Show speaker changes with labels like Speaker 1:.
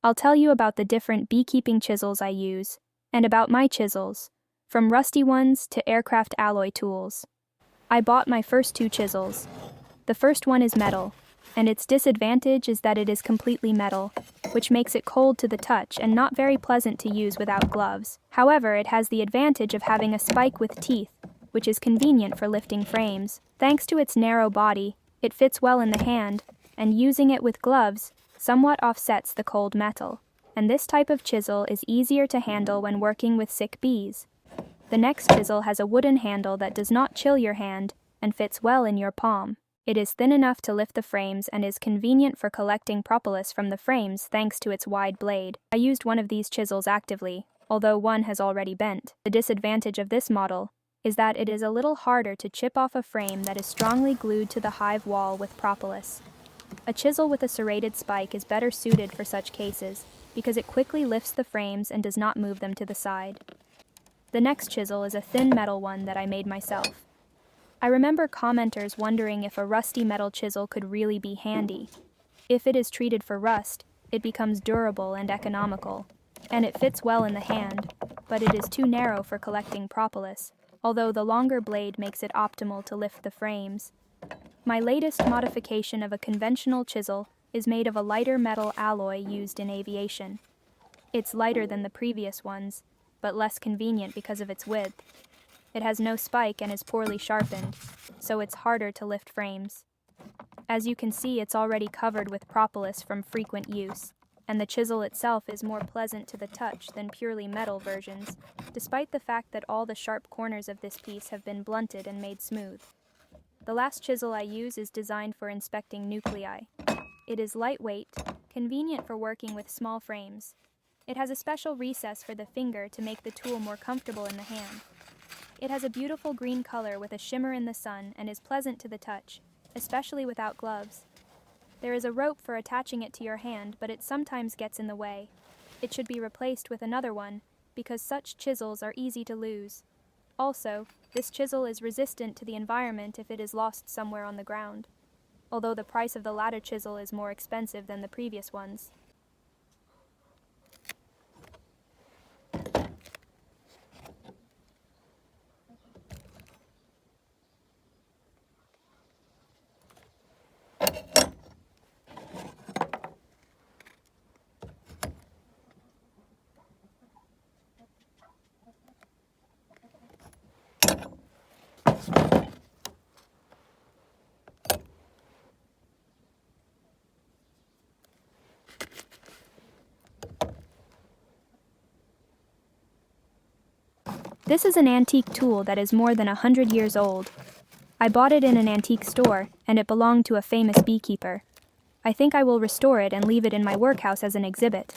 Speaker 1: I'll tell you about the different beekeeping chisels I use, and about my chisels, from rusty ones to aircraft alloy tools. I bought my first two chisels. The first one is metal, and its disadvantage is that it is completely metal, which makes it cold to the touch and not very pleasant to use without gloves. However, it has the advantage of having a spike with teeth, which is convenient for lifting frames. Thanks to its narrow body, it fits well in the hand, and using it with gloves somewhat offsets the cold metal. And this type of chisel is easier to handle when working with sick bees. The next chisel has a wooden handle that does not chill your hand and fits well in your palm. It is thin enough to lift the frames and is convenient for collecting propolis from the frames thanks to its wide blade. I used one of these chisels actively, although one has already bent. The disadvantage of this model is that it is a little harder to chip off a frame that is strongly glued to the hive wall with propolis. A chisel with a serrated spike is better suited for such cases because it quickly lifts the frames and does not move them to the side. The next chisel is a thin metal one that I made myself. I remember commenters wondering if a rusty metal chisel could really be handy. If it is treated for rust, it becomes durable and economical, and it fits well in the hand, but it is too narrow for collecting propolis, although the longer blade makes it optimal to lift the frames. My latest modification of a conventional chisel is made of a lighter metal alloy used in aviation. It's lighter than the previous ones, but less convenient because of its width. It has no spike and is poorly sharpened, so it's harder to lift frames. As you can see, it's already covered with propolis from frequent use, and the chisel itself is more pleasant to the touch than purely metal versions, despite the fact that all the sharp corners of this piece have been blunted and made smooth. The last chisel I use is designed for inspecting nuclei. It is lightweight, convenient for working with small frames. It has a special recess for the finger to make the tool more comfortable in the hand. It has a beautiful green color with a shimmer in the sun and is pleasant to the touch, especially without gloves. There is a rope for attaching it to your hand, but it sometimes gets in the way. It should be replaced with another one, because such chisels are easy to lose. Also, this chisel is resistant to the environment if it is lost somewhere on the ground, although the price of the latter chisel is more expensive than the previous ones. This is an antique tool that is more than 100 years old. I bought it in an antique store, and it belonged to a famous beekeeper. I think I will restore it and leave it in my workhouse as an exhibit.